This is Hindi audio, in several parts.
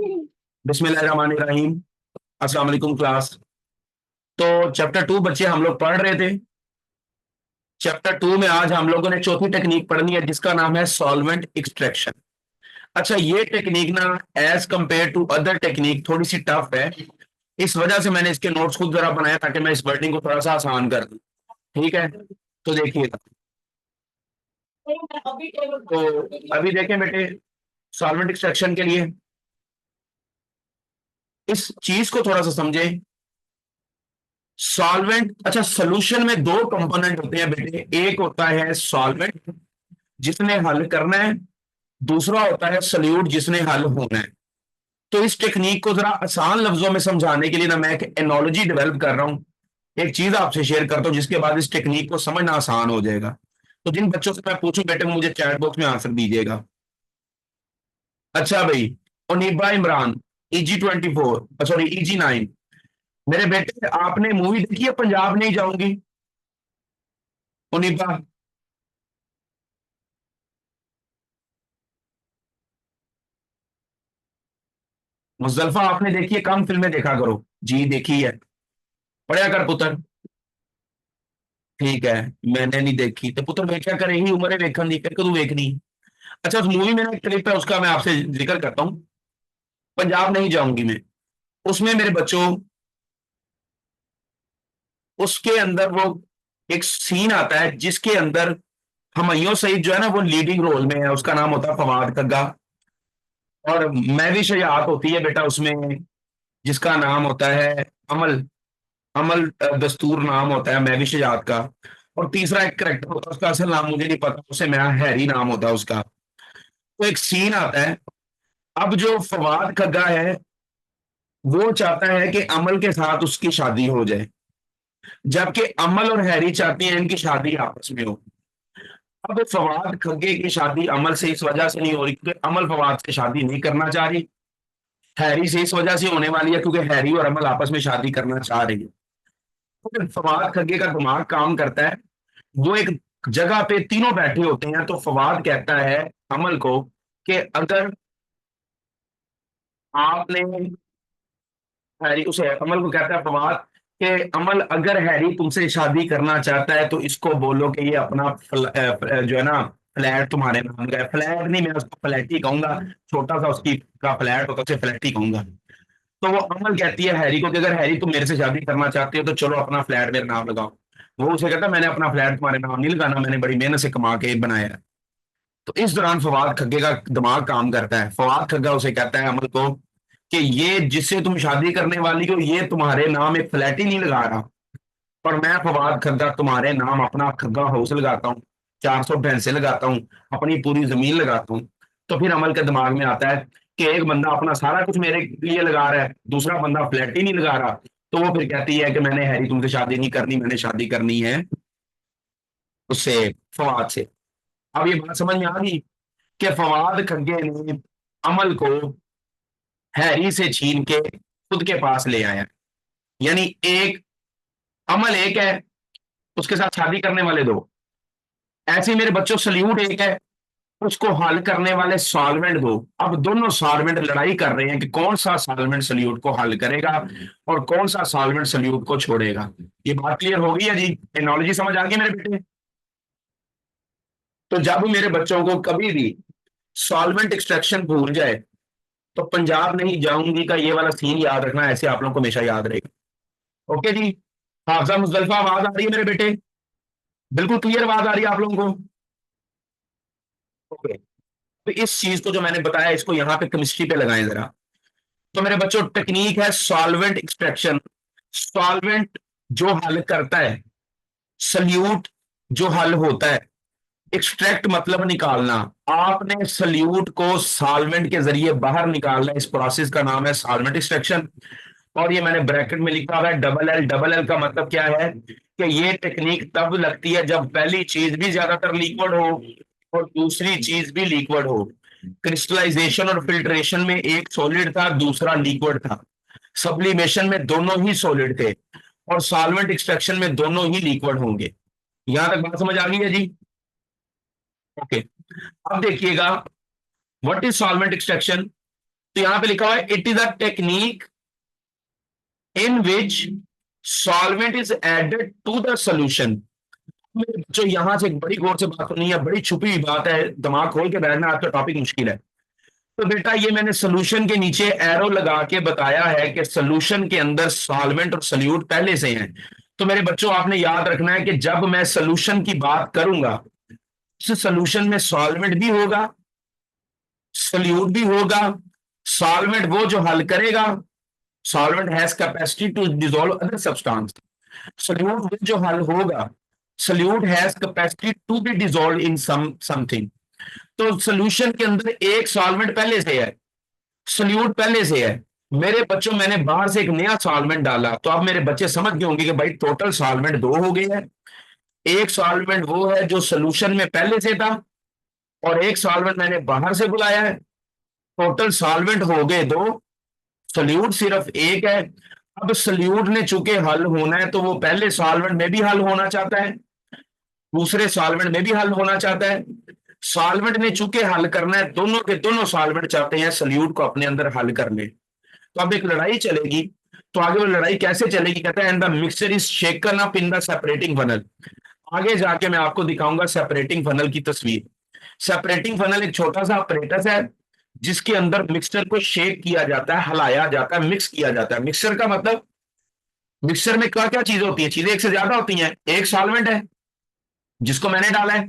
बिस्मिल्लाहिर्रहमानिर्रहीम। अस्सलाम वालेकुम क्लास। तो चैप्टर 2 बच्चे हम लोग पढ़ रहे थे। चैप्टर 2 में आज हम लोगों ने चौथी टेक्निक पढ़नी है जिसका नाम है सॉल्वेंट एक्सट्रैक्शन। अच्छा, ये टेक्निक ना as compare to other technique थोड़ी सी टफ है। इस वजह से मैंने इसके नोट्स खुद जरा बनाया ताकि मैं इस वर्डिंग को थोड़ा सा आसान कर दूं। ठीक है, तो देखिएगा। तो अभी देखें बेटे, सॉल्वेंट एक्सट्रैक्शन के लिए इस चीज को थोड़ा सा समझें। सॉल्वेंट, अच्छा, सोल्यूशन में दो कंपोनेंट होते हैं बेटे। एक होता है सॉल्वेंट जिसने हल करना है, दूसरा होता है सल्यूट जिसने हल होना है। तो इस टेक्निक को जरा आसान लफ्जों में समझाने के लिए ना मैं एक एनोलॉजी डेवलप कर रहा हूं। एक चीज आपसे शेयर करता हूं जिसके बाद इस टेक्निक को समझना आसान हो जाएगा। तो जिन बच्चों से मैं पूछूं बेटे मुझे चैट बॉक्स में आंसर दीजिएगा। अच्छा भाई, ओनिबा इमरान, EG24, सॉरी EG9। मेरे बेटे आपने मूवी देखी है पंजाब नहीं जाऊंगी? ओनिबा, मुजल्फा आपने देखी है? कम फिल्में देखा करो। जी देखी है, पढ़िया कर पुत्र। ठीक है, मैंने नहीं देखी तो पुत्र वेख्या करे ही उम्र वेखन दी फिर कदू वेखनी। अच्छा, उस मूवी में ना एक क्लिप है उसका मैं आपसे जिक्र करता हूँ। पंजाब नहीं जाऊंगी मैं। उसमें मेरे बच्चों, उसके अंदर वो एक सीन आता है जिसके अंदर हुमायूं सईद जो है ना वो लीडिंग रोल में है। उसका नाम होता है फवाद कग्गा। और महवी शजात होती है बेटा उसमें, जिसका नाम होता है अमल। अमल दस्तूर नाम होता है महवी शजात का। और तीसरा एक करेक्टर होता है, उसका असल नाम मुझे नहीं पता, उसे मेरा हैरी नाम होता है उसका। तो एक सीन आता है। अब जो फवाद खग्गा है वो चाहता है कि अमल के साथ उसकी शादी हो जाए, जबकि अमल और हैरी चाहती हैं इनकी शादी आपस में हो। अब फवाद खग्गे की शादी अमल से इस वजह से नहीं हो रही क्योंकि अमल फवाद से शादी नहीं करना चाह रही। हैरी से इस वजह से होने वाली है क्योंकि हैरी और अमल आपस में शादी करना चाह रही है। तो फिर फवाद खग्गे का दिमाग काम करता है। वो एक जगह पे तीनों बैठे होते हैं तो फवाद कहता है अमल को कि अगर आपने, हैरी उसे अमल को कहता है फवाद कि अमल अगर हैरी तुमसे शादी करना चाहता है तो इसको बोलो कि ये अपना जो है ना फ्लैट तुम्हारे नाम का है। फ्लैट नहीं, मैं उसको फ्लैट ही कहूंगा। छोटा सा उसकी का फ्लैट होता है, उसे फ्लैट ही कहूंगा। तो वो अमल कहती है हैरी को कि अगर हैरी तुम मेरे से शादी करना चाहते हो तो चलो अपना फ्लैट मेरे नाम लगाओ। वो उसे कहता है मैंने अपना फ्लैट तुम्हारे नाम नहीं लगाना, मैंने बड़ी मेहनत से कमा के बनाया है। तो इस दौरान फवाद खग्गे का दिमाग काम करता है। फवाद खग्गा उसे कहता है अमल को कि ये जिससे तुम शादी करने वाली हो ये तुम्हारे नाम एक फ्लैट ही नहीं लगा रहा, पर मैं फवाद खग्गा तुम्हारे नाम अपना खग्गा हाउस लगाता हूँ, 400 भैंसे लगाता हूँ, अपनी पूरी जमीन लगाता हूँ। तो फिर अमल के दिमाग में आता है कि एक बंदा अपना सारा कुछ मेरे लिए लगा रहा है, दूसरा बंदा फ्लैट ही नहीं लगा रहा। तो वो फिर कहती है कि मैंने हैरी तुमसे शादी नहीं करनी, मैंने शादी करनी है उससे, फवाद से। अब ये बात समझ में आ गई कि फवाद खग्गे ने अमल को हैरी से छीन के खुद के पास ले आया। यानी एक अमल एक है, उसके साथ शादी करने वाले दो। ऐसे ही मेरे बच्चों सल्यूट एक है, उसको हल करने वाले सॉल्वेंट दो। अब दोनों सॉल्वेंट लड़ाई कर रहे हैं कि कौन सा सॉल्वेंट सल्यूट को हल करेगा और कौन सा सॉल्वेंट सल्यूट को छोड़ेगा। ये बात क्लियर हो गई है जी? एनोलॉजी समझ आ गई मेरे बेटे? तो जब मेरे बच्चों को कभी भी सॉल्वेंट एक्सट्रैक्शन भूल जाए तो पंजाब नहीं जाऊंगी का ये वाला सीन याद रखना, ऐसे आप लोगों को हमेशा याद रहेगा। ओके जी? हाफजा मुजल्फा आवाज आ रही है मेरे बेटे? बिल्कुल क्लियर आवाज आ रही है आप लोगों को? ओके। तो इस चीज को जो मैंने बताया इसको यहाँ पे केमिस्ट्री पे लगाएं जरा। तो मेरे बच्चों टेक्निक है सॉल्वेंट एक्सट्रैक्शन। सॉल्वेंट जो हल करता है, सल्यूट जो हल होता है। एक्सट्रैक्ट मतलब निकालना। आपने सल्यूट को सॉल्वेंट के जरिए बाहर निकालना, इस प्रोसेस का नाम है सॉल्वेंट एक्सट्रैक्शन। और ये मैंने ब्रैकेट में लिखा हुआ है डबल एल। डबल एल का मतलब क्या है कि ये टेक्निक तब लगती है जब पहली चीज भी ज्यादातर लिक्विड हो और दूसरी चीज भी लिक्विड हो। क्रिस्टलाइजेशन और फिल्ट्रेशन में एक सॉलिड था, दूसरा लिक्विड था। सब्लिमेशन में दोनों ही सॉलिड थे और सॉल्वेंट एक्सट्रैक्शन में दोनों ही लिक्विड होंगे। यहां तक बात समझ आ गई है जी? ओके। अब देखिएगा, व्हाट इज सॉल्वेंट एक्सट्रैक्शन। तो यहां पे लिखा हुआ है it is a technique in which solvent is added to the solution. जो यहां से एक बड़ी गौर से बात करनी है, बड़ी छुपी हुई बात है, दिमाग खोल के बैठना, आपका टॉपिक मुश्किल है। तो बेटा ये मैंने सोल्यूशन के नीचे एरो लगा के बताया है कि सोल्यूशन के अंदर सॉल्वेंट और सोल्यूट पहले से हैं। तो मेरे बच्चों आपने याद रखना है कि जब मैं सोल्यूशन की बात करूंगा, उस सोल्यूशन में सॉल्वेंट भी होगा, सोल्यूट भी होगा। सॉल्वेंट वो जो हल करेगा, solvent has capacity to dissolve other substance. Solute वो जो हल होगा, solute has capacity to be dissolve in something. तो सोल्यूशन के अंदर एक सॉल्वेंट पहले से है, सोल्यूट पहले से है। मेरे बच्चों मैंने बाहर से एक नया सॉल्वेंट डाला, तो अब मेरे बच्चे समझ गए होंगे कि भाई टोटल सॉल्वेंट दो हो गए हैं। एक सॉल्वेंट वो है जो सोल्यूशन में पहले से था, और एक सॉल्वेंट मैंने बाहर से बुलाया है। टोटल सॉल्वेंट हो गए दो, सोल्यूट सिर्फ एक है। अब सोल्यूट ने चूंकि हल होना है, तो वो पहले सॉल्वेंट में भी हल होना चाहता है, दूसरे सॉल्वेंट में भी हल होना चाहता है। सॉल्वेंट ने चूंकि हल करना है, दोनों के दोनों सॉल्वेंट चाहते हैं सोल्यूट को अपने अंदर हल कर ले। तो अब एक लड़ाई चलेगी। तो आगे वो लड़ाई कैसे चलेगी, कहता है and the mixture is shaken up in the separating funnel. आगे जाके मैं आपको दिखाऊंगा सेपरेटिंग फनल की तस्वीर। सेपरेटिंग फनल एक छोटा सा अपरेटस है जिसके अंदर मिक्सचर को शेक किया जाता है, हिलाया जाता है, मिक्स किया जाता है। मिक्सचर का मतलब, मिक्सचर में क्या क्या चीजें होती है, चीजें एक से ज्यादा होती हैं। एक सॉल्वेंट है जिसको मैंने डाला है,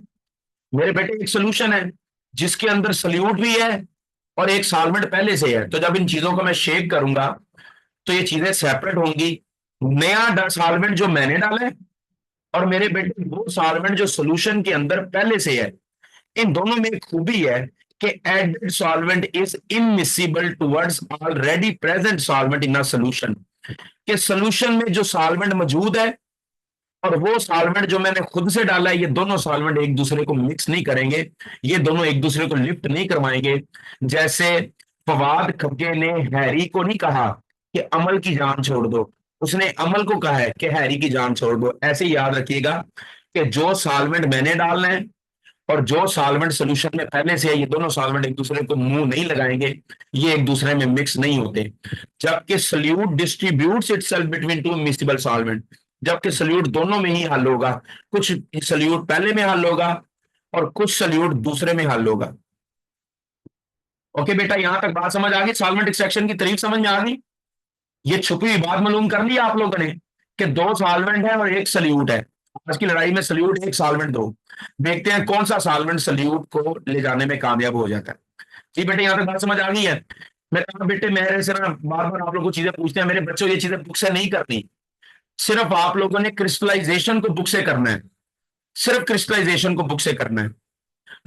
मेरे बेटे एक सोल्यूशन है जिसके अंदर सोल्यूट भी है, और एक सॉल्वेंट पहले से है। तो जब इन चीजों को मैं शेक करूंगा तो ये चीजें सेपरेट होंगी। नया सॉल्वेंट जो मैंने डाला है, और मेरे बेटे वो सॉल्वेंट जो सोल्यूशन के अंदर पहले से है। इन दोनों में एक खूबी है कि added solvent is immiscible towards already present solvent in a solution. कि सोल्यूशन में जो सॉल्वेंट मौजूद है और वो सॉल्वेंट जो मैंने खुद से डाला है, ये दोनों सॉल्वेंट एक दूसरे को मिक्स नहीं करेंगे, ये दोनों एक दूसरे को लिफ्ट नहीं करवाएंगे। जैसे फवाद खग्गे ने हैरी को नहीं कहा कि अमल की जान छोड़ दो, उसने अमल को कहा है कि हैरी की जान छोड़ दो। ऐसे ही याद रखिएगा कि जो सॉल्वेंट मैंने डालना है और जो सॉल्वेंट सोल्यूशन में पहले से है, ये दोनों सॉल्वेंट एक दूसरे को मुंह नहीं लगाएंगे, ये एक दूसरे में मिक्स नहीं होते। जबकि solute distributes itself between two miscible solvent, जबकि सोल्यूट दोनों में ही हल होगा। कुछ सोल्यूट पहले में हल होगा और कुछ सोल्यूट दूसरे में हल होगा। ओके बेटा, यहां तक बात समझ आ गई? सॉल्वेंट एक्सट्रैक्शन की तारीफ समझ में आ गई? ये छुपी हुई बात मालूम कर ली आप लोगों ने कि दो सॉल्वेंट है और एक सोल्यूट है। आज की लड़ाई में सोल्यूट एक, सॉल्वेंट दो। देखते हैं कौन सा सॉल्वेंट सोल्यूट को ले जाने में कामयाब हो जाता है। जी बेटे, यहां तक बात समझ आ गई है? मैं कहा बेटे, मेरे से ना बार बार आप लोग को चीजें पूछते हैं। मेरे बच्चों ये चीजें बुक से नहीं करनी, सिर्फ आप लोगों ने क्रिस्टलाइजेशन को बुक से करना है, सिर्फ क्रिस्टलाइजेशन को बुक से करना है।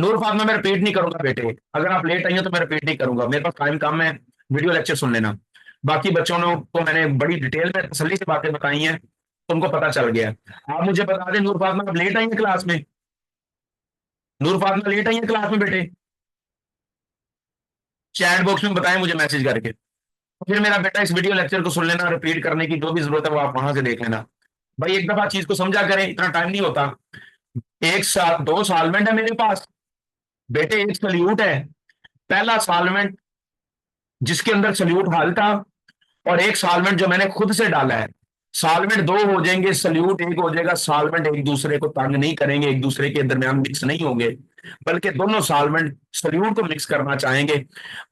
नूर फातिमा, मैं रिपीट नहीं करूंगा बेटे, अगर आप लेट आई हो तो मैं रिपीट नहीं करूंगा, मेरे पास टाइम कम है। वीडियो लेक्चर सुन लेना। बाकी बच्चों ने को मैंने बड़ी डिटेल में तसल्ली से बातें बताई हैं, तुमको पता चल गया। आप मुझे बता दें नूर फातिमा, आप लेट आई हैं क्लास में? नूर फातिमा लेट आई हैं क्लास में बेटे? चैट बॉक्स में बताएं मुझे मैसेज करके। फिर मेरा बेटा इस वीडियो लेक्चर को सुन लेना, रिपीट करने की जो भी जरूरत है वो आप वहां से देख लेना। भाई एक दफा चीज को समझा करें, इतना टाइम नहीं होता। एक साल दो सॉल्वेंट है मेरे पास बेटे, एक सोल्यूट है। पहला सॉल्वेंट जिसके अंदर सोल्यूट हल था, और एक सॉल्वेंट जो मैंने खुद से डाला है। सॉल्वेंट दो हो जाएंगे, सोल्यूट एक हो जाएगा। सॉल्वेंट एक दूसरे को तंग नहीं करेंगे, एक दूसरे के दरमियान मिक्स नहीं होंगे, बल्कि दोनों सॉल्वेंट सोल्यूट को मिक्स करना चाहेंगे।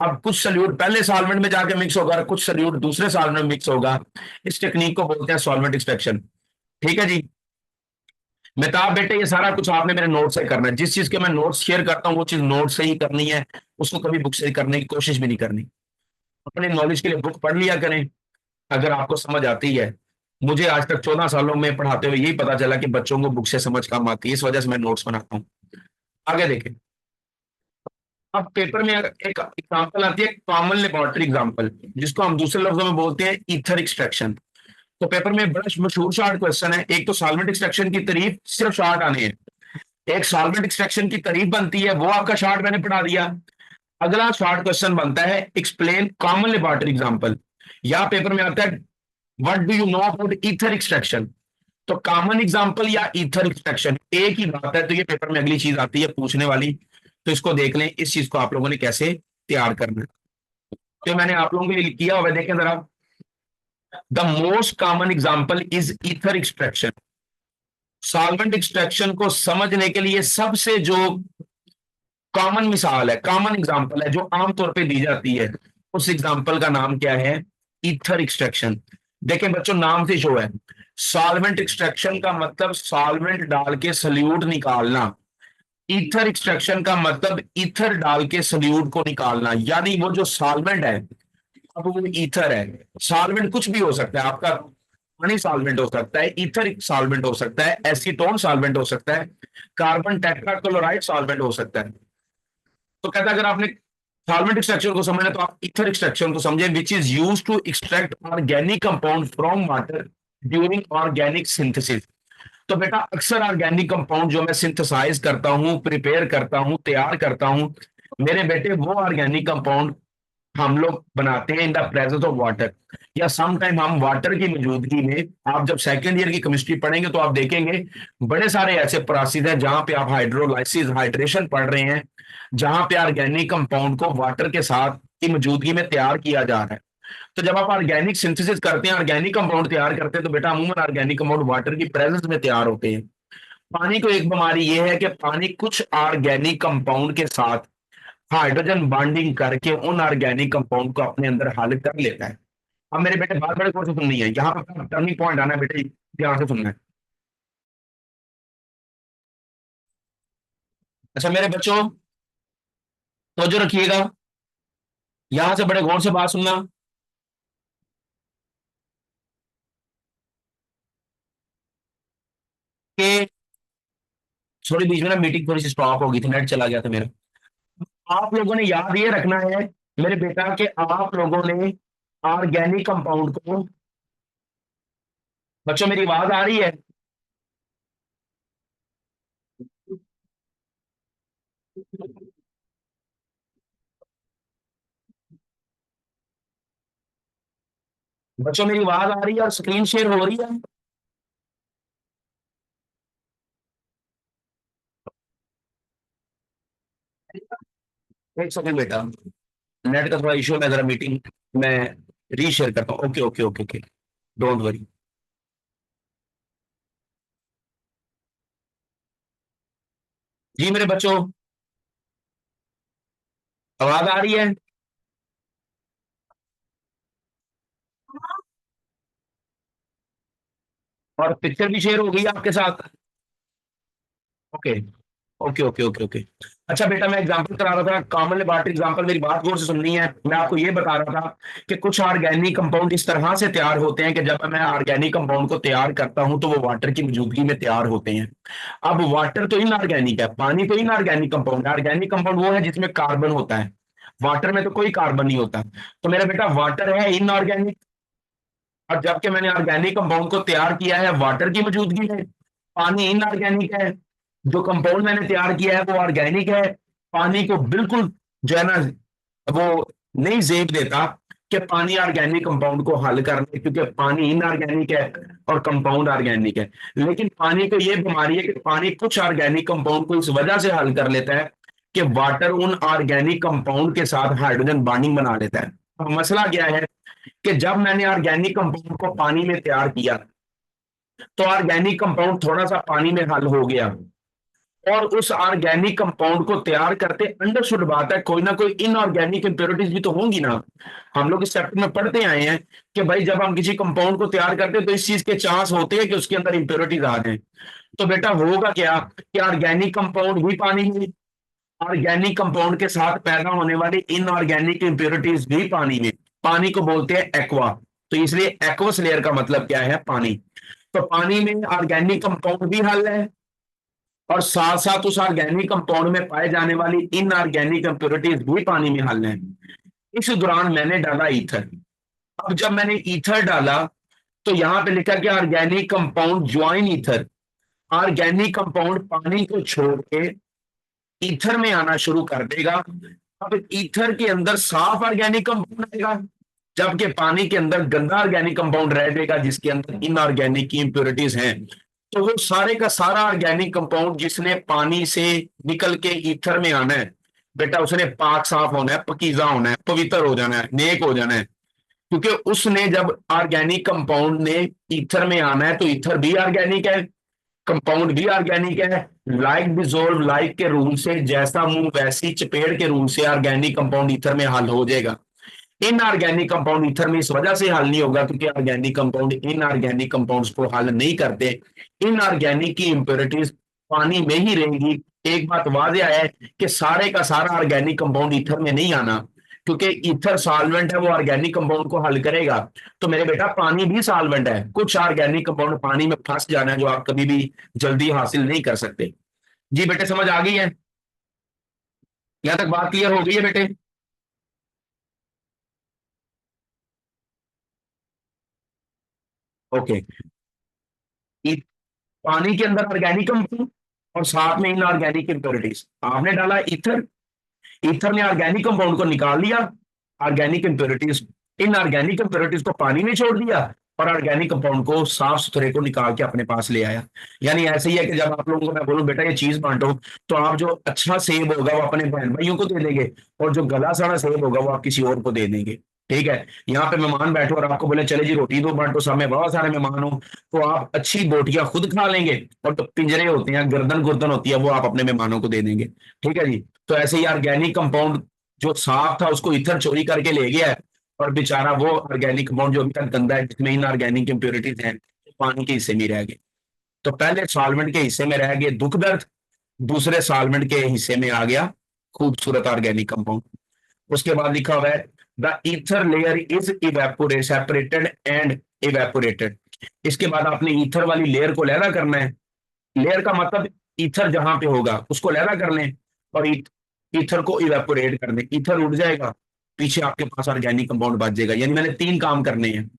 अब कुछ सोल्यूट पहले सॉल्वेंट में जाके मिक्स होगा, कुछ सोल्यूट दूसरे सॉल्वेंट में मिक्स होगा। इस टेक्निक को बोलते हैं सॉल्वेंट एक्सट्रैक्शन। ठीक है जी। मेहताब बेटे, ये सारा कुछ आपने मेरे नोट से करना है। जिस चीज के मैं नोट्स शेयर करता हूँ वो चीज नोट से ही करनी है, उसको कभी बुक से करने की कोशिश भी नहीं करनी। अपने नॉलेज के लिए बुक पढ़ लिया करें अगर आपको समझ आती है। मुझे आज तक 14 सालों में पढ़ाते हुए यही पता चला कि बच्चों को बुक से समझ कम आती है, इस वजह से मैं नोट्स बनाता हूँ। आगे देखें। अब पेपर में एक एग्जाम्पल आती है, कॉमन लेबोरेटरी एग्जाम्पल, जिसको हम दूसरे लफ्जों में बोलते हैं ईथर एक्सट्रैक्शन। तो पेपर में बड़ा मशहूर शॉर्ट क्वेश्चन है। एक तो सॉल्वेंट एक्सट्रैक्शन की तारीफ, सिर्फ शॉर्ट आने हैं। एक सॉल्वेंट एक्सट्रैक्शन की तारीफ बनती है, वो आपका शॉर्ट मैंने पढ़ा दिया। अगला शॉर्ट क्वेश्चन बनता है एक्सप्लेन कॉमन लेबोरेटरी एग्जाम्पल। या पेपर में आता है what do you know about ether extraction. तो कॉमन एग्जाम्पल या ईथर एक्सट्रैक्शन एक ही बात है। तो ये पेपर में अगली चीज आती है पूछने वाली, तो इसको देख लें, इस चीज को आप लोगों ने कैसे तैयार करना है। जो मैंने आप लोगों के लिए किया हुआ है, देखें जरा। The most common example is ether extraction. Solvent extraction को समझने के लिए सबसे जो कॉमन मिसाल है, कॉमन एग्जाम्पल है जो आमतौर पे दी जाती है, उस एग्जाम्पल का नाम क्या है? Ether extraction. देखें बच्चों, नाम से शो है। सॉल्वेंट एक्सट्रैक्शन का मतलब सॉल्वेंट डाल के सल्यूट निकालना। ईथर एक्सट्रैक्शन का मतलब ईथर डाल के सल्यूट को निकालना, यानी वो जो सॉल्वेंट है, अब वो ईथर है। सॉल्वेंट कुछ भी हो सकता है आपका, पानी सॉल्वेंट हो सकता है, ईथर सॉल्वेंट हो सकता है, एसीटोन सॉल्वेंट हो सकता है, कार्बन टेट्राक्लोराइड सॉल्वेंट हो सकता है। तो कहता है अगर आपने सॉल्वेंट एक्सट्रैक्शन को समझना तो आप ईथर एक्सट्रैक्शन को समझे, which is use to extract organic compound from water during organic synthesis. तो बेटा अक्सर ऑर्गेनिक कंपाउंड जो मैं सिंथेसाइज करता हूं, प्रिपेयर करता हूं, तैयार करता हूं, मेरे बेटे वो ऑर्गेनिक कंपाउंड हम लोग बनाते हैं in the presence of water, या सम टाइम हम वाटर की मौजूदगी में। आप जब सेकेंड ईयर की केमिस्ट्री पढ़ेंगे तो आप देखेंगे बड़े सारे ऐसे प्रोसेस हैं जहां पे आप हाइड्रोलाइसिस, हाइड्रेशन पढ़ रहे हैं, जहां पे ऑर्गेनिक कंपाउंड को वाटर के साथ की मौजूदगी में तैयार किया जा रहा है। तो जब आप ऑर्गेनिक सिंथेसिस करते हैं, ऑर्गेनिक कंपाउंड तैयार करते हैं, तो बेटा अमूमन ऑर्गेनिक कंपाउंड वाटर की प्रेजेंस में तैयार होते हैं। पानी को एक बीमारी यह है कि पानी कुछ ऑर्गेनिक कंपाउंड के साथ हाइड्रोजन बॉन्डिंग करके उन ऑर्गेनिक कंपाउंड को अपने अंदर हल कर लेता है। अब मेरे बेटे बात बड़े कौन से सुननी है, यहाँ पर टर्निंग पॉइंट आना है बेटे, ध्यान से सुनना है। अच्छा मेरे बच्चों, तो जो रखिएगा, यहां से बड़े गौर से बात सुनना कि थोड़ी बीच में ना मीटिंग थोड़ी सी स्टॉप हो गई थी, नेट चला गया था मेरा। आप लोगों ने याद ये रखना है मेरे बेटा कि आप लोगों ने ऑर्गेनिक कंपाउंड को, बच्चों मेरी आवाज आ रही है? बच्चों मेरी आवाज आ रही है और स्क्रीन शेयर हो रही है? एक सेकंड बेटा, नेट का थोड़ा इशू है, मैं जरा मीटिंग में रीशेयर करता हूँ। Okay okay okay okay, don't worry. जी मेरे बच्चों, आवाज आ रही है? और पिक्चर भी शेयर हो गई आपके साथ? Okay okay okay okay okay. अच्छा बेटा, मैं एग्जांपल करा रहा था, कॉमन लेबोरेटरी एग्जांपल, मेरी बात गौर से सुननी है। मैं आपको ये बता रहा था कि कुछ ऑर्गेनिक कंपाउंड इस तरह से तैयार होते हैं कि जब मैं ऑर्गेनिक कंपाउंड को तैयार करता हूं तो वो वाटर की मौजूदगी में तैयार होते हैं। अब वाटर तो इनऑर्गेनिक है, पानी तो इनऑर्गेनिक कंपाउंड है। ऑर्गेनिक कंपाउंड वो है जिसमें कार्बन होता है, वाटर में तो कोई कार्बन नहीं होता। तो मेरा बेटा वाटर है इनऑर्गेनिक, और जबकि मैंने ऑर्गेनिक कंपाउंड को तैयार किया है वाटर की मौजूदगी में। पानी इनऑर्गेनिक है, जो कंपाउंड मैंने तैयार किया है वो ऑर्गेनिक है। पानी को बिल्कुल जो है ना, वो नहीं जेब देता कि पानी ऑर्गेनिक कंपाउंड को हल कर ले, क्योंकि पानी इनऑर्गेनिक है और कंपाउंड ऑर्गेनिक है। लेकिन पानी को यह बीमारी है कि पानी कुछ ऑर्गेनिक कंपाउंड को इस वजह से हल कर लेता है कि वाटर उन ऑर्गेनिक कंपाउंड के साथ हाइड्रोजन बॉन्डिंग बना लेता है। अब मसला क्या है कि जब मैंने ऑर्गेनिक कंपाउंड को पानी में तैयार किया तो ऑर्गेनिक कंपाउंड थोड़ा सा पानी में हल हो गया, और उस ऑर्गेनिक कंपाउंड को तैयार करते अंडरस्टूड बात है कोई ना कोई इनऑर्गेनिक इंप्योरिटीज भी तो होंगी ना। हम लोग इस चैप्टर में पढ़ते आए हैं कि भाई जब हम किसी कंपाउंड को तैयार करते हैं तो इस चीज के चांस होते हैं कि उसके अंदर इंप्योरिटीज आ जाए। तो बेटा होगा क्या कि ऑर्गेनिक कंपाउंड भी पानी में, ऑर्गेनिक कंपाउंड के साथ पैदा होने वाली इनऑर्गेनिक इंप्योरिटीज भी पानी में। पानी को बोलते हैं एक्वा, तो इसलिए एक्वस लेयर का मतलब क्या है? पानी। तो पानी में ऑर्गेनिक कंपाउंड भी हल है, और साथ साथ उस ऑर्गेनिक कंपाउंड में पाए जाने वाली इनऑर्गेनिक इंप्योरिटीज भी पानी में हल है। इस दौरान मैंने डाला ईथर। अब जब मैंने ईथर डाला तो यहां पे लिखा कि organic compound join ether. Organic compound पानी को छोड़ के ईथर में आना शुरू कर देगा। अब ईथर के अंदर साफ ऑर्गेनिक कंपाउंड आएगा, जबकि पानी के अंदर गंदा ऑर्गेनिक कंपाउंड रह जाएगा जिसके अंदर इनऑर्गेनिक की इंप्योरिटीज हैं। तो वो सारे का सारा ऑर्गेनिक कंपाउंड जिसने पानी से निकल के ईथर में आना है, बेटा उसने पाक साफ होना है, पकीजा होना है, पवित्र हो जाना है, नेक हो जाना है, क्योंकि उसने जब ऑर्गेनिक कंपाउंड ने ईथर में आना है तो ईथर भी ऑर्गेनिक है, कंपाउंड भी ऑर्गेनिक है। लाइक डिजोल्व लाइक के रूल से, जैसा मुंह वैसी चपेड़ के रूल से ऑर्गेनिक कंपाउंड ईथर में हल हो जाएगा। इनऑर्गेनिक कंपाउंड ईथर में इस वजह से हल नहीं होगा क्योंकि ऑर्गेनिक कंपाउंड इनऑर्गेनिक कंपाउंड्स को हल नहीं करते। इनऑर्गेनिक की इंप्योरिटीज पानी में ही रहेंगी। एक बात वाज़ेह है कि सारे का सारा ऑर्गेनिक कंपाउंड ईथर में नहीं आना, क्योंकि ईथर सॉल्वेंट है, वो ऑर्गेनिक कंपाउंड को हल करेगा। तो मेरे बेटा पानी भी सॉल्वेंट है, कुछ ऑर्गेनिक कंपाउंड पानी में फंस जाना है जो आप कभी भी जल्दी हासिल नहीं कर सकते। जी बेटे समझ आ गई है? यहां तक बात क्लियर हो गई है बेटे? ओके। पानी के अंदर ऑर्गेनिक कंपाउंड और साथ में इनऑर्गेनिक इंप्योरिटीज, आपने डाला ईथर, ईथर ने ऑर्गेनिक कंपाउंड को निकाल लिया, ऑर्गेनिक इंप्योरिटीज, इनऑर्गेनिक इंप्योरिटीज को पानी में छोड़ दिया और ऑर्गेनिक कंपाउंड को साफ सुथरे को निकाल के अपने पास ले आया। यानी ऐसे ही है कि जब आप लोगों को मैं बोलूं बेटा ये चीज बांटो, तो आप जो अच्छा सेब होगा वो अपने बहन भाइयों को दे देंगे और जो गला सड़ा सेब होगा वो आप किसी और को दे देंगे। ठीक है, यहाँ पे मेहमान बैठो और आपको बोले चले जी रोटी दो बांटो, सामने बहुत सारे मेहमान हो, तो आप अच्छी बोटियां खुद खा लेंगे और तो पिंजरे होते हैं, गर्दन गुर्दन होती है, वो आप अपने मेहमानों को दे देंगे। ठीक है जी। तो ऐसे ही ऑर्गेनिक कंपाउंड जो साफ था उसको इथर चोरी करके ले गया है, और बेचारा वो ऑर्गेनिक कंपाउंड जो अभी तक गंदा है जिसमें इनऑर्गेनिक इंप्योरिटीज हैं पानी के हिस्से में रह गए। तो पहले सॉल्वेंट के हिस्से में रह गए दुख दर्द, दूसरे सॉल्वेंट के हिस्से में आ गया खूबसूरत ऑर्गेनिक कंपाउंड। उसके बाद लिखा हुआ है the ether layer is evaporate separated and evaporated. इसके बाद आपने ईथर वाली लेयर को लहरा करना है। लेयर का मतलब ईथर जहां पे होगा उसको लहरा कर लें और ईथर को इवेपोरेट कर दें, ईथर उड़ जाएगा, पीछे आपके पास ऑर्गेनिक कंपाउंड बच जाएगा। यानी मैंने तीन काम करने हैं।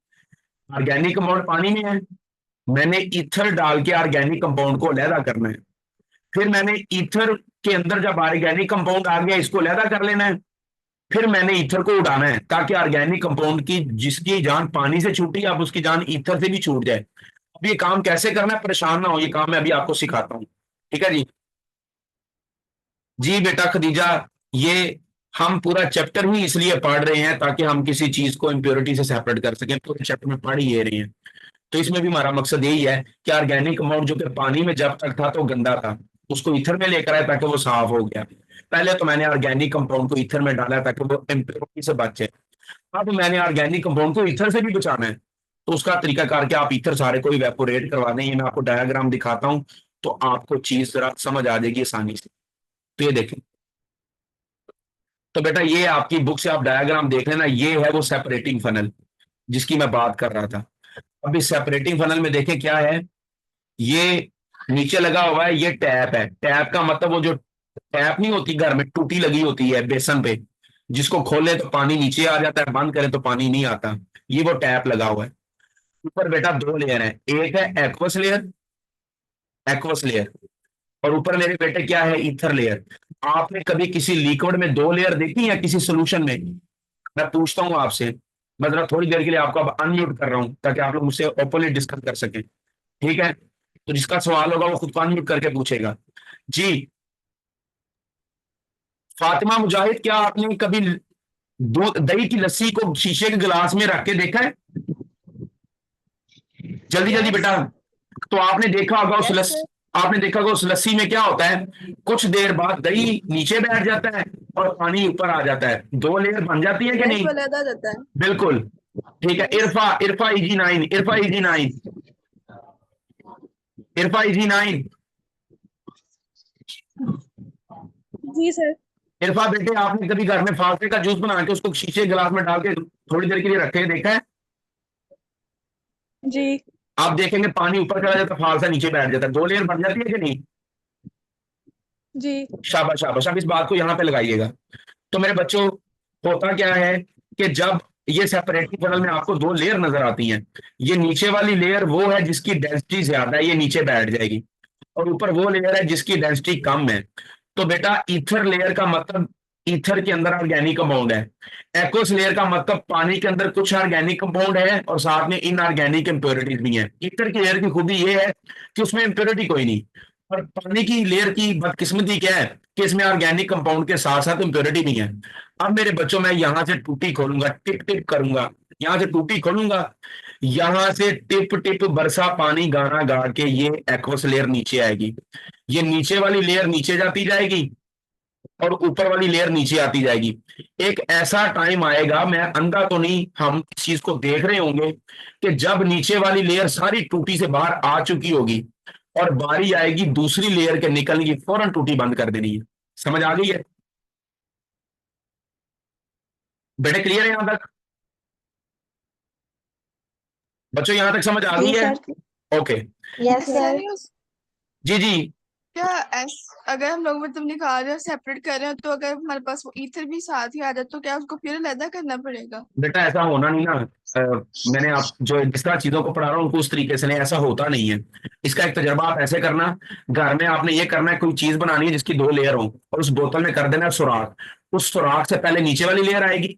ऑर्गेनिक कंपाउंड पानी में है, मैंने ईथर डाल के ऑर्गेनिक कंपाउंड को लहरा करना है, फिर मैंने ईथर के अंदर जब ऑर्गेनिक कंपाउंड आ गया इसको लहरा कर लेना है, फिर मैंने ईथर को उड़ाना है ताकि ऑर्गेनिक कंपाउंड की जिसकी जान पानी से छूटी अब उसकी जान ईथर से भी छूट जाए। अब ये काम कैसे करना है, परेशान ना हो, ये काम मैं अभी आपको सिखाता हूँ। ठीक है जी। जी बेटा खदीजा, ये हम पूरा चैप्टर ही इसलिए पढ़ रहे हैं ताकि हम किसी चीज को इम्प्योरिटी से सेपरेट कर सकें, पूरे चैप्टर में पढ़ ही ये रहे हैं। तो इसमें भी हमारा मकसद यही है कि ऑर्गेनिक कंपाउंड जो कि पानी में जब तक था तो गंदा था, उसको ईथर में लेकर आए ताकि वो साफ हो गया। पहले तो मैंने ऑर्गेनिक कंपाउंड को ईथर में डाला ताकि वो इम्प्योरिटी से बचे। अब मैंने ऑर्गेनिक कंपाउंड को ईथर से भी बचाना है, तो उसका तरीका करके आप ईथर सारे को इवेपोरेट करवा दें। ये मैं आपको डायग्राम दिखाता हूँ तो आपको चीज जरा समझ आ जाएगी आसानी से। तो ये देखें, तो बेटा ये आपकी बुक से आप डायग्राम देख लेना, ये है वो सेपरेटिंग फनल जिसकी मैं बात कर रहा था। अब इस सेपरेटिंग फनल में देखें क्या है, ये नीचे लगा हुआ है, ये टैप है। टैप का मतलब वो जो टैप नहीं होती घर में टूटी लगी होती है बेसन पे, जिसको खोले तो पानी नीचे आ जाता है, बंद करें तो पानी नहीं आता, ये वो टैप लगा हुआ है। ऊपर बेटा दो लेयर है, एक है एक्वस लेयर, एक्वस लेयर, और ऊपर मेरे बेटे क्या है, ईथर लेयर। आपने कभी किसी लिक्विड में दो लेयर देखी है किसी सोल्यूशन में? मैं पूछता हूं आपसे, मैं जरा थोड़ी देर के लिए आपको अब अनम्यूट कर रहा हूं ताकि आप लोग मुझसे ओपनली डिस्कस कर सकें। ठीक है, तो जिसका सवाल होगा वो खुद को अनम्यूट करके पूछेगा। जी फातिमा मुजाहिद, क्या आपने कभी दूध दही की लस्सी को शीशे के गिलास में रख के देखा है? जल्दी जल्दी यस। बेटा। तो आपने देखा होगा उस यस लस्सी, सर। आपने देखा होगा उस लस्सी में क्या होता है, कुछ देर बाद दही नीचे बैठ जाता है और पानी ऊपर आ जाता है, दो लेयर बन जाती है कि यस, नहीं? वो लगा जाता है। बिल्कुल। ठीक है, yes. Irfa, Irfa easy nine, Irfa easy nine, Irfa easy nine. जी सर। इरफा बेटे, आपने कभी घर में फालसे का जूस बना के उसको शीशे के गिलास में डाल के थोड़ी देर के लिए रखे देखा है? जी। आप देखेंगे पानी ऊपर चला जाता है, फालसा नीचे बैठ जाता है, दो लेयर बन जाती है कि नहीं? जी। शाबाश शाबाश, आप इस बात को यहां पे लगाइएगा। तो मेरे बच्चों, होता क्या है कि जब ये सेपरेटिंग फनल में आपको दो लेयर नजर आती हैं, ये नीचे वाली लेयर वो है जिसकी डेंसिटी ज्यादा है, ये नीचे बैठ जाएगी, और ऊपर वो लेयर है जिसकी डेंसिटी कम है। तो बेटा ईथर लेयर का मतलब ईथर के अंदर ऑर्गेनिक कंपाउंड है, एक्वस लेयर का मतलब पानी के अंदर कुछ ऑर्गेनिक कंपाउंड है और साथ में इनऑर्गेनिक इंप्योरिटीज भी हैं। ईथर की लेयर की खूबी ये है कि उसमें इंप्योरिटी कोई नहीं, और पानी की लेयर की बदकिस्मती क्या है कि इसमें ऑर्गेनिक कंपाउंड के साथ साथ इम्प्योरिटी भी है। अब मेरे बच्चों, मैं यहां से टूटी खोलूंगा, टिप टिप करूंगा, यहां से टूटी खोलूंगा, यहां से टिप टिप बरसा पानी गाना गा के ये एक्वस लेयर नीचे आएगी। ये नीचे वाली लेयर नीचे जाती जाएगी और ऊपर वाली लेयर नीचे आती जाएगी। एक ऐसा टाइम आएगा, मैं अंधा तो नहीं, हम इस चीज को देख रहे होंगे कि जब नीचे वाली लेयर सारी टूटी से बाहर आ चुकी होगी और बारी आएगी दूसरी लेयर के निकलने की, फौरन टूटी बंद कर देनी है। समझ आ गई है बेटे? क्लियर है यहां तक बच्चों? यहां तक समझ आ जी गई है? सर। ओके। Yes sir. जी जी। क्या अगर हम लोग मतलब निकाल रहे हैं सेपरेट कर रहे हैं तो अगर हमारे पास वो ईथर भी साथ ही आ जाए तो क्या उसको फिर अलग करना पड़ेगा? बेटा ऐसा होना नहीं ना। मैंने आप जो जिस तरह चीजों को पढ़ा रहा हूँ उनको उस तरीके से नहीं, ऐसा होता नहीं है। इसका एक तजर्बा आप ऐसे करना, घर में आपने ये करना है, कोई चीज बनानी है जिसकी दो लेयर हो और उस बोतल में कर देना है सुराख। उस सुराख से पहले नीचे वाली लेयर आएगी,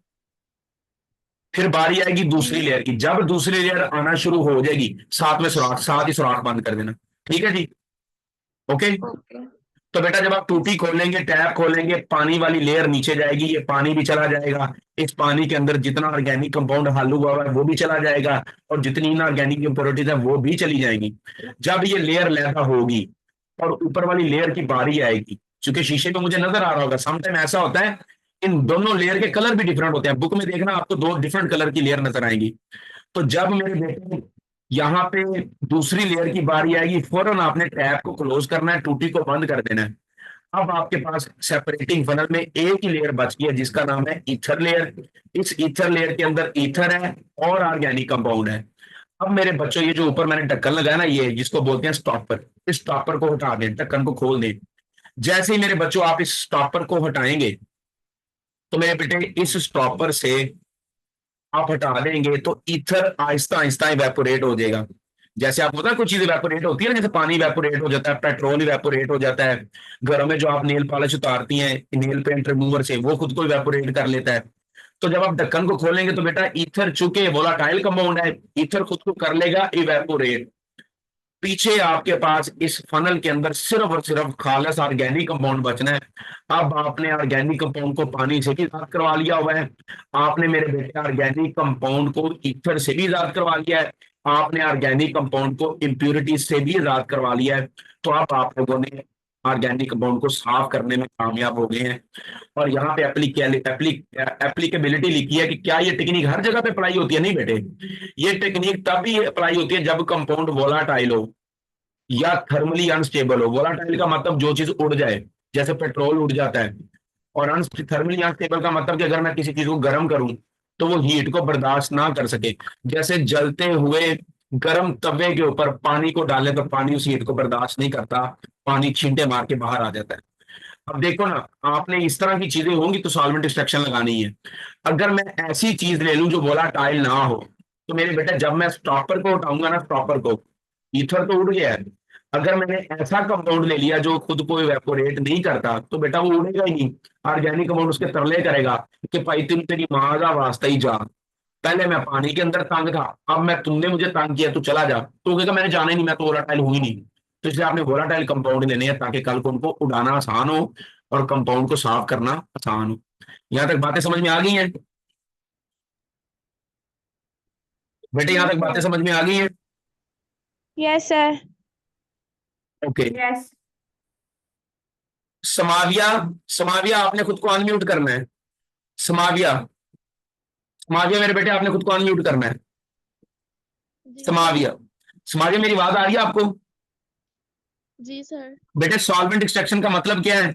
फिर बारी आएगी दूसरी जी। लेयर की। जब दूसरी लेयर आना शुरू हो जाएगी, साथ में सुराख, साथ ही सुराख बंद कर देना। ठीक है जी? ओके। ओके। तो बेटा जब आप टूटी खोलेंगे, टैप खोलेंगे, पानी वाली लेयर नीचे जाएगी, ये पानी भी चला जाएगा। इस पानी के अंदर जितना ऑर्गेनिक कंपाउंड हाल हुआ है वो भी चला जाएगा और जितनी इनऑर्गेनिक इंप्योरिटीज है वो भी चली जाएंगी। जब ये लेयर लैदा होगी और ऊपर वाली लेयर की बारी आएगी, क्योंकि शीशे में मुझे नजर आ रहा होगा, समटाइम ऐसा होता है इन दोनों लेयर के कलर भी डिफरेंट होते हैं। बुक में देखना आपको दो डिफरेंट कलर की लेयर नजर आएंगी। तो जब मेरे बेटे यहाँ पे दूसरी लेयर की बारी आएगी, फौरन आपने टैप को क्लोज करना है, टूटी को बंद कर देना है। अब आपके पास सेपरेटिंग फनल में एक ही लेयर बच गई है जिसका नाम है ईथर लेयर। इस ईथर लेयर के अंदर ईथर है और ऑर्गेनिक कंपाउंड है। अब मेरे बच्चों, ये जो ऊपर मैंने ढक्कन लगाया ना, ये जिसको बोलते हैं स्टॉपर, इस स्टॉपर को हटा दें, ढक्कन को खोल दें। जैसे ही मेरे बच्चों आप इस स्टॉपर को हटाएंगे तो मेरे बेटे इस स्टॉपर से आप हटा देंगे तो ईथर आहिस्ता आहिस्ता इवेपोरेट हो जाएगा। जैसे आपको पता है कुछ चीज इवेपोरेट होती है ना, जैसे पानी इवेपोरेट हो जाता है, पेट्रोल इवेपोरेट हो जाता है। घरों में जो आप नेल पॉलिश उतारती हैं नेल पेंट रिमूवर से, वो खुद को इवेपोरेट कर लेता है। तो जब आप ढक्कन को खोलेंगे तो बेटा ईथर, चूंकि वोलाटाइल कंपाउंड है, ईथर खुद को कर लेगा इवेपोरेट। पीछे आपके पास इस फनल के अंदर सिर्फ और सिर्फ खालस ऑर्गेनिक कंपाउंड बचना है। अब आपने ऑर्गेनिक कंपाउंड को पानी से भी इजाद करवा लिया हुआ है, आपने मेरे बेटे ऑर्गेनिक कंपाउंड को ईथर से भी इजाद करवा लिया है, आपने ऑर्गेनिक कंपाउंड को इम्प्योरिटी से भी इजाद करवा लिया है। तो अब आप लोगों ने ऑर्गेनिक कंपाउंड को साफ करने में कामयाब हो गए हैं। और यहाँ पे एप्लीकेबिलिटी लिखी है कि क्या ये टेक्निक हर जगह पे अप्लाई होती है? नहीं बेटे, ये टेक्निक तभी अप्लाई होती है जब कंपाउंड वोलाटाइल हो या थर्मली अनस्टेबल हो। वोलाटाइल का मतलब जो चीज उड़ जाए, जैसे पेट्रोल उड़ जाता है। और थर्मली अनस्टेबल का मतलब कि अगर मैं किसी चीज को गर्म करूं तो वो हीट को बर्दाश्त ना कर सके। जैसे जलते हुए गर्म तवे के ऊपर पानी को डालें तो पानी उस हीट को बर्दाश्त नहीं करता, पानी छींटे मार के बाहर आ जाता है। अब देखो ना, आपने इस तरह की चीजें होंगी तो सॉल्वेंट एक्सट्रैक्शन लगानी है। अगर मैं ऐसी चीज ले लूं जो वोलाटाइल ना हो, तो मेरे बेटा जब मैं स्टॉपर को उठाऊंगा ना, स्टॉपर को, ईथर तो उड़ गया है। अगर मैंने ऐसा कंपाउंड ले लिया जो खुद को इवेपोरेट नहीं करता तो बेटा वो उड़ेगा ही नहीं। ऑर्गेनिक कंपाउंड उसके तरले करेगा कि भाई तुम, तेरी माँ का वास्ता ही जा, पहले मैं पानी के अंदर तंग था, अब मैं, तुमने मुझे तंग किया, तू चला जा। तो कहेगा मैंने जाना ही नहीं, मैं तो वोलाटाइल हुई नहीं। तो इसलिए आपने वोलाटाइल कंपाउंड लेने हैं ताकि कल को उनको उड़ाना आसान हो और कंपाउंड को साफ करना आसान हो। यहां तक बातें समझ में आ गई हैं बेटे? यहां जी तक बातें सर। समझ में आ गई हैं? Yes sir. Okay. Yes. Samavia, Samavia आपने खुद को अनम्यूट करना है। समाविया, समाविया मेरे बेटे आपने खुद को अनम्यूट करना है। जी सर। समाविया, समाविया मेरी आवाज आ रही है आपको? जी सर। बेटे सॉल्वेंट एक्सट्रैक्शन का मतलब क्या है?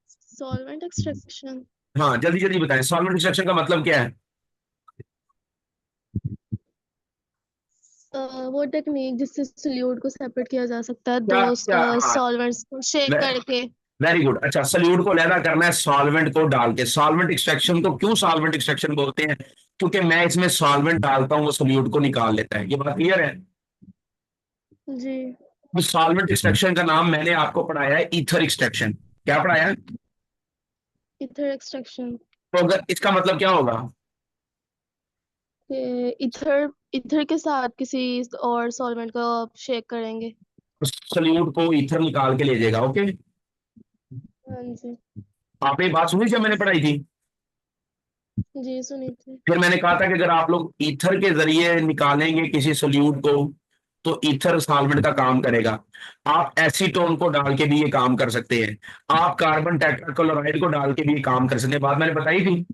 सॉल्वेंट एक्सट्रैक्शन हाँ जल्दी जल्दी बताएं, सॉल्वेंट एक्सट्रैक्शन का मतलब क्या है? वो टेक्निक जिससे सोल्यूट को सेपरेट किया जा सकता है क्या दो क्या? हाँ, सॉल्वेंट्स को शेक करके। Very good. अच्छा, सल्यूट को लहदा करना है सॉल्वेंट को डाल के। सॉल्वेंट एक्सट्रैक्शन को क्यों सॉल्वेंट एक्सट्रैक्शन बोलते हैं? क्योंकि मैं इसमें सॉल्वेंट डालता हूं, वो सल्यूट को निकाल लेता है। ये बात क्लियर है? जी। सॉल्वेंट एक्सट्रैक्शन का नाम मैंने आपको पढ़ाया है ईथर एक्सट्रैक्शन। क्या पढ़ाया है? Ether extraction. तो अगर इसका मतलब क्या होगा? ईथर ईथर के साथ किसी और सॉल्वेंट को शेक करेंगे। सल्यूट को ईथर निकाल के ले जाएगा। ओके, हाँ जी। आपने बात सुनी जब मैंने पढ़ाई थी? जी सुनी थी। फिर मैंने कहा था कि अगर आप लोग ईथर के जरिए निकालेंगे किसी सोल्यूट को तो ईथर सॉल्वेंट का काम करेगा। आप एसीटोन को डाल के भी ये काम कर सकते हैं, आप कार्बन टेट्राक्लोराइड को डाल के भी ये काम कर सकते हैं। बात मैंने बताई थी,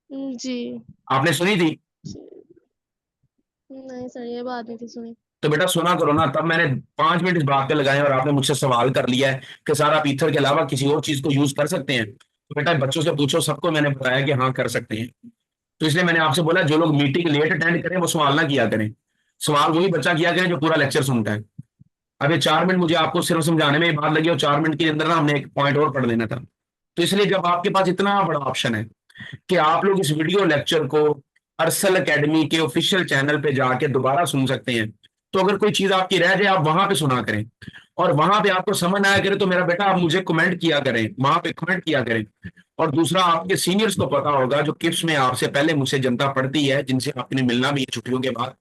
जी। आपने सुनी थी? जी। नहीं सर, ये बात नहीं थी सुनी। तो बेटा सुना करो ना। तब मैंने 5 मिनट इस बात पे लगाए और आपने मुझसे सवाल कर लिया है कि सर आप ईथर के अलावा किसी और चीज को यूज कर सकते हैं। तो बेटा बच्चों से पूछो, सबको मैंने बताया कि हाँ कर सकते हैं। तो इसलिए मैंने आपसे बोला जो लोग मीटिंग लेट अटेंड करें वो सवाल ना किया करें, सवाल वही बच्चा किया करें जो पूरा लेक्चर सुनता है। अब ये 4 मिनट मुझे आपको सिर्फ समझाने में ही बात लगी और 4 मिनट के अंदर ना हमने एक पॉइंट और पढ़ लेना था। तो इसलिए जब आपके पास इतना बड़ा ऑप्शन है कि आप लोग इस वीडियो लेक्चर को अरसल एकेडमी के ऑफिशियल चैनल पे जाके दोबारा सुन सकते हैं, तो अगर कोई चीज आपकी रह जाए आप वहां पे सुना करें, और वहां पे आपको समझ ना आया करे तो मेरा बेटा आप मुझे कमेंट किया करें, वहां पे कमेंट किया करें। और दूसरा, आपके सीनियर्स को पता होगा जो किप्स में आपसे पहले मुझसे जनता पढ़ती है, जिनसे आपने मिलना भी है छुट्टियों के बाद,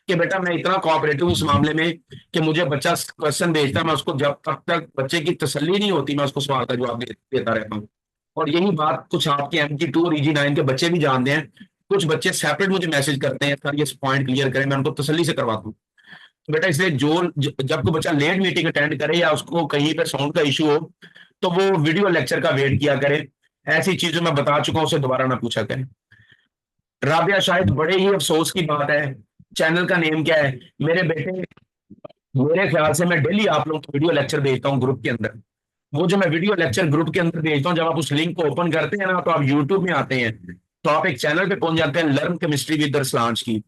कि बेटा मैं इतना कोऑपरेटिव इस मामले में कि मुझे बच्चा क्वेश्चन भेजता है, मैं उसको जब तक बच्चे की तसल्ली नहीं होती मैं उसको सवाल का जवाब देता रहता हूँ। और यही बात कुछ आपके MT2 और EG9 के बच्चे भी जानते हैं। कुछ बच्चे सेपरेट मुझे मैसेज करते हैं, सर ये पॉइंट क्लियर करें, मैं उनको तसल्ली से करवाता हूँ। तो बेटा इसलिए जब कोई बच्चा लेट मीटिंग अटेंड करे या उसको कहीं पे साउंड का इशू हो तो वो वीडियो लेक्चर का वेट किया करे। ऐसी चीजें मैं बता चुका हूं, उसे दोबारा ना पूछा करें। राबिया, शायद बड़े ही अफसोस की बात है, चैनल का नेम क्या है मेरे बेटे? मेरे ख्याल से मैं डेली आप लोग को वीडियो लेक्चर भेजता हूँ ग्रुप के अंदर। वो जो मैं वीडियो लेक्चर ग्रुप के अंदर भेजता हूँ, जब आप उस लिंक को ओपन करते हैं ना तो आप यूट्यूब में आते हैं, तो आप एक चैनल पे पहुंच जाते हैं, लर्न केमिस्ट्री विद अरसलान की।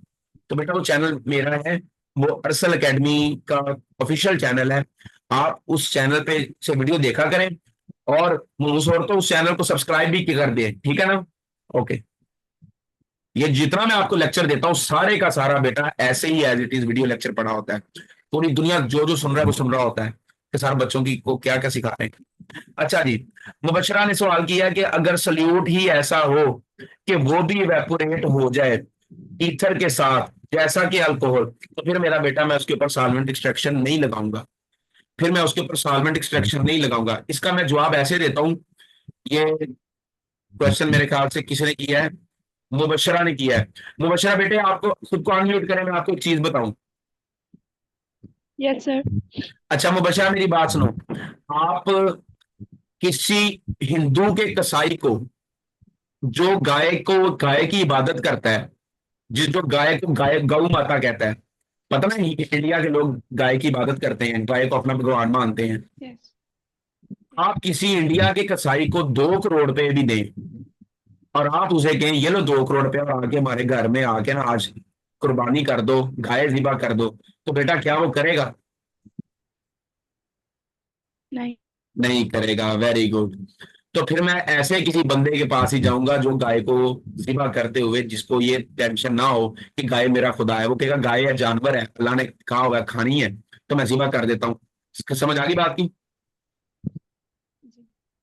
तो बेटा वो चैनल मेरा है, वो अरसल एकेडमी का ऑफिशियल चैनल है। आप उस चैनल पे से वीडियो देखा करें और तो उस चैनल को सब्सक्राइब भी कर दें, ठीक है ना? ओके, ये जितना मैं आपको लेक्चर देता हूँ सारे का सारा बेटा ऐसे ही as it is video lecture पढ़ा होता है। पूरी दुनिया जो जो सुन रहा है वो सुन रहा होता है कि सारे बच्चों की को क्या क्या सिखा रहे हैं। अच्छा जी, मुबशरा ने सवाल किया कि अगर सल्यूट ही ऐसा हो कि वो भी इवेपोरेट हो जाए ईथर के साथ जैसा कि अल्कोहल, तो फिर मेरा बेटा मैं उसके ऊपर सॉल्वेंट एक्सट्रैक्शन नहीं लगाऊंगा। फिर मैं उसके ऊपर सॉल्वेंट एक्सट्रैक्शन नहीं लगाऊंगा। इसका मैं जवाब ऐसे देता हूं, ये क्वेश्चन मेरे ख्याल से किसने किया है? मुबशरा ने किया है। मुबशरा बेटे आपको खुद को अनम्यूट करें, मैं आपको एक चीज बताऊं। Yes, sir. अच्छा मुबशरा मेरी बात सुनो, आप किसी हिंदू के कसाई को जो गाय की इबादत करता है, जिस जो गाय को गाय गौ माता कहता है, पता ना इंडिया के लोग गाय की इबादत करते हैं, गाय को अपना भगवान मानते हैं। Yes. आप किसी इंडिया के कसाई को 2 करोड़ रुपए भी दें और आप उसे कहें ये लो 2 करोड़ रुपया और आके हमारे घर में आके ना आज कुर्बानी कर दो, गाय ज़िबा कर दो, तो बेटा क्या वो करेगा? नहीं. नहीं करेगा। Very good. तो फिर मैं ऐसे किसी बंदे के पास ही जाऊंगा जो गाय को ज़िबा करते हुए, जिसको ये टेंशन ना हो कि गाय मेरा खुदा है, वो कहेगा गाय है, जानवर है, अल्लाह ने कहा हुआ है खानी है, तो मैं ज़िबा कर देता हूँ। समझ आ गई बात की?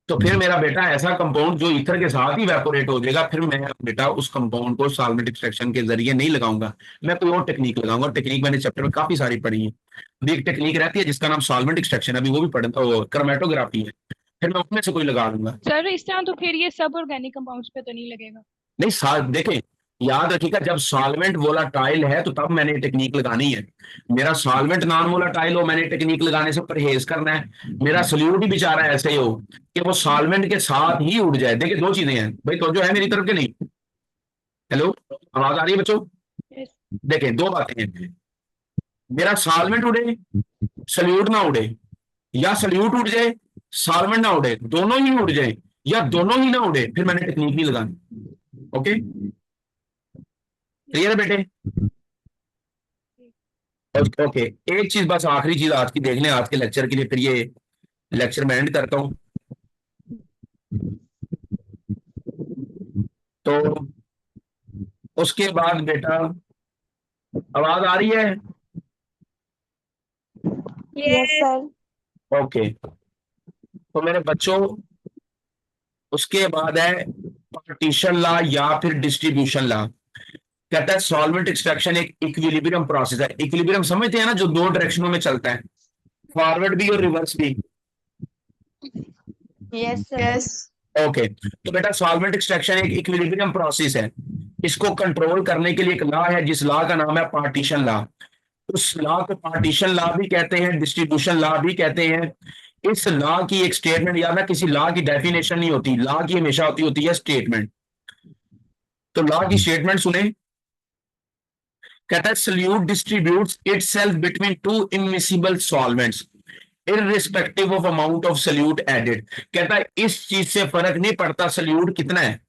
तो फिर मेरा बेटा ऐसा कंपाउंड जो ईथर के साथ ही इवेपोरेट हो जाएगा, फिर मैं बेटा उस कंपाउंड को सॉल्वेंट एक्सट्रैक्शन के जरिए नहीं लगाऊंगा, मैं कोई और टेक्निक लगाऊंगा। टेक्निक मैंने चैप्टर में काफी सारी पढ़ी है। अभी एक टेक्निक रहती है जिसका नाम सॉल्वेंट एक्सट्रैक्शन, अभी वो भी पढ़ क्रोमेटोग्राफी है, फिर मैं उसमें से कोई लगा दूंगा। सर इस तरह तो फिर ये सब ऑर्गेनिक कंपाउंड्स पे तो नहीं लगेगा. नहीं देखें, याद रखिएगा जब सॉल्वेंट वोलाटाइल है तो तब मैंने टेक्निक लगानी है। मेरा सॉल्वेंट नॉन वोलाटाइल हो, मैंने टेक्निक लगाने से परहेज करना है। मेरा सल्यूट ही बेचारा ऐसे ही हो कि वो सॉल्वेंट के साथ ही उड़ जाए। देखिए 2 चीजें हैं भाई, तो जो है मेरी तरफ के नहीं। हेलो, आवाज आ रही है बच्चों? Yes. देखें 2 बातें हैं, मेरा सॉल्वेंट उड़े सल्यूट ना उड़े, या सल्यूट उड़ जाए सॉल्वेंट ना उड़े, दोनों ही उड़ जाए या दोनों ही ना उड़े, फिर मैंने टेक्निक नहीं लगानी। ओके, क्लियर है बेटे? ओके, एक चीज बस आखिरी चीज आज की देख लें आज के लेक्चर के लिए, फिर ये लेक्चर मैं एंड करता हूं। तो उसके बाद बेटा आवाज आ रही है? Yes, sir. ओके, तो मेरे बच्चों उसके बाद है पार्टीशन लॉ या फिर डिस्ट्रीब्यूशन लॉ। कहता है सॉल्वेंट एक्सट्रैक्शन एक इक्विलिब्रियम प्रोसेस है। इक्विलिब्रियम समझते हैं ना, जो दो डायरेक्शनों में चलता है, फॉरवर्ड भी और रिवर्स भी। Yes sir. यस ओके, तो बेटा सॉल्वेंट एक्सट्रैक्शन एक इक्विलिब्रियम प्रोसेस है। इसको कंट्रोल करने के लिए एक लॉ है, जिस लॉ का नाम है पार्टीशन लॉ। उस लॉ को पार्टीशन लॉ भी कहते हैं, डिस्ट्रीब्यूशन लॉ भी कहते हैं। इस लॉ की एक स्टेटमेंट याद है, किसी लॉ की डेफिनेशन नहीं होती, लॉ की हमेशा होती है स्टेटमेंट। तो लॉ की स्टेटमेंट सुने। कहता है solute distributes itself between two immiscible solvents irrespective of amount of solute added. कहता है इस चीज से फर्क नहीं पड़ता सल्यूट कितना है,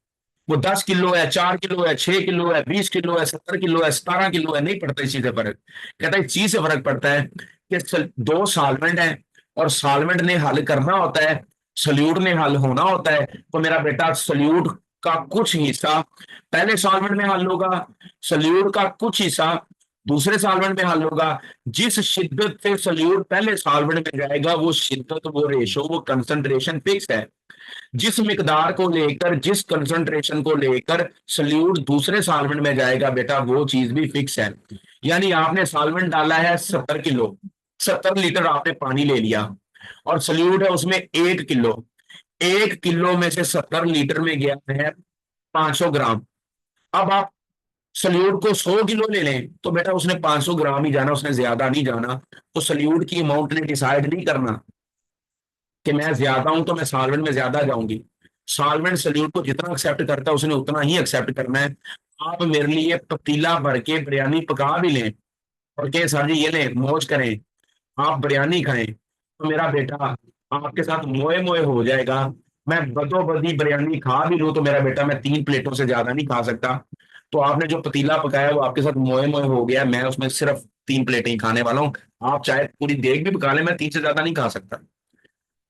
वो 10 किलो है, 4 किलो है, 6 किलो है, 20 किलो है, 70 किलो है, 17 किलो है, नहीं पड़ता इस चीज से फर्क। कहता है इस चीज से फर्क पड़ता है कि दो सॉल्वेंट है और सॉल्वेंट ने हल करना होता है, सल्यूट ने हल होना होता है। तो मेरा बेटा सल्यूट का कुछ हिस्सा पहले सॉल्वेंट में हल होगा, सल्यूट का कुछ हिस्सा दूसरे सॉल्वेंट में हल होगा। जिस शिद्दत से सल्यूट पहले सॉल्वेंट में जाएगा, वो शिद्दत, वो रेशो, वो कंसंट्रेशन फिक्स है। जिस मिकदार को लेकर, जिस कंसंट्रेशन को लेकर सल्यूट दूसरे सॉल्वेंट में जाएगा बेटा, वो चीज भी फिक्स है। यानी आपने सॉल्वेंट डाला है 70 किलो, 70 लीटर आपने पानी ले लिया और सल्यूट है उसमें 1 किलो। 1 किलो में से 70 लीटर में गया है 500 ग्राम। अब आप सल्यूट को 100 किलो ले लें तो बेटा उसने 500 ग्राम ही जाना, उसने ज्यादा नहीं जाना। तो सल्यूट की अमाउंट ने डिसाइड नहीं करना कि मैं ज्यादा हूं तो मैं सॉल्वेंट में ज्यादा जाऊंगी। सॉल्वेंट सल्यूट को जितना एक्सेप्ट करता है उसने उतना ही एक्सेप्ट करना है। आप मेरे लिए पतीला भर के बिरयानी पका भी लें और कहें सर जी ये लें मौज करें, आप बिरयानी खाएं, तो मेरा बेटा आपके साथ मोए मोए हो जाएगा। मैं बदोबदी बिरयानी खा भी लूं तो मेरा बेटा मैं 3 प्लेटों से ज्यादा नहीं खा सकता। तो आपने जो पतीला पकाया वो आपके साथ मोए मोए हो गया, मैं उसमें सिर्फ 3 प्लेटें ही खाने वाला हूँ। आप चाहे पूरी देग भी पका लें, मैं 3 से ज्यादा नहीं खा सकता।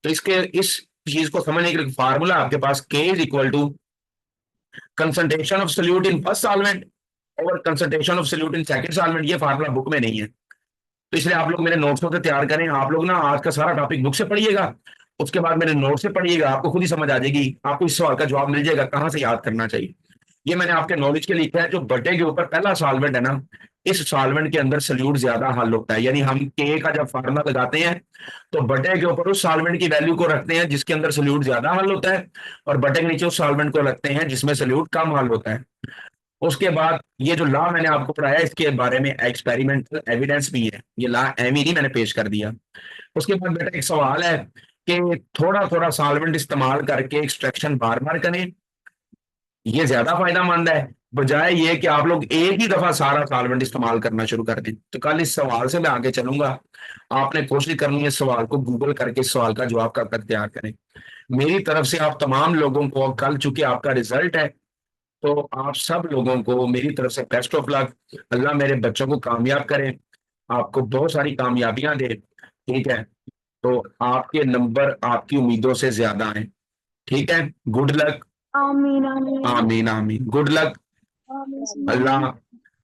तो इसके इस चीज को समझने के लिए फार्मूला आपके पास K is equal to concentration of solute in first solvent और concentration of solute in second solvent. ये फार्मूला बुक में नहीं है, तो इसलिए आप लोग मेरे नोट्स को तैयार करें। आप लोग ना आज का सारा टॉपिक बुक से पढ़िएगा, उसके बाद मेरे नोट से पढ़िएगा, आपको खुद ही समझ आ जाएगी, आपको इस सवाल का जवाब मिल जाएगा कहां से याद करना चाहिए। ये मैंने आपके नॉलेज के लिए लिखा है। जो बटे के ऊपर पहला सॉल्वेंट है ना, इस सॉल्वेंट के अंदर सल्यूट ज्यादा हल होता है। यानी हम के का जब फार्मूला लगाते हैं तो बटे के ऊपर उस सॉल्वेंट की वैल्यू को रखते हैं जिसके अंदर सल्यूट ज्यादा हल होता है, और बटे के नीचे उस सॉल्वेंट को रखते हैं जिसमें सल्यूट कम हल होता है। उसके बाद ये जो लॉ मैंने आपको पढ़ाया इसके बारे में एक्सपेरिमेंटल एविडेंस भी है, ये लॉ एम ही नहीं मैंने पेश कर दिया। उसके बाद बेटा एक सवाल है कि थोड़ा थोड़ा सॉल्वेंट इस्तेमाल करके एक्सट्रैक्शन बार बार करें, ये ज्यादा फायदेमंद है बजाय ये कि आप लोग एक ही दफा सारा सॉल्वेंट इस्तेमाल करना शुरू कर दें। तो कल इस सवाल से मैं आगे चलूंगा, आपने कोशिश करनी है सवाल को गूगल करके इस सवाल का जवाब कब तक तैयार करें। मेरी तरफ से आप तमाम लोगों को, कल चूंकि आपका रिजल्ट है तो आप सब लोगों को मेरी तरफ से बेस्ट ऑफ लक। अल्लाह मेरे बच्चों को कामयाब करें, आपको बहुत सारी कामयाबियां दे, ठीक है। तो आपके नंबर आपकी उम्मीदों से ज्यादा हैं, ठीक है। Good luck. आमीन आमीन आमीन आमीन, गुड लक। आमीन। अल्लाह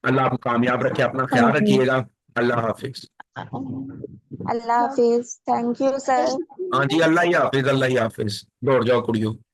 अल्लाह आपको कामयाब रखे, अपना ख्याल रखिएगा। अल्लाह हाफिज। अल्लाह हाफिज। Thank you sir. हाँ जी, अल्लाह ही हाफिज, अल्लाह ही हाफिज। दौड़ जाओ कुड़ियों।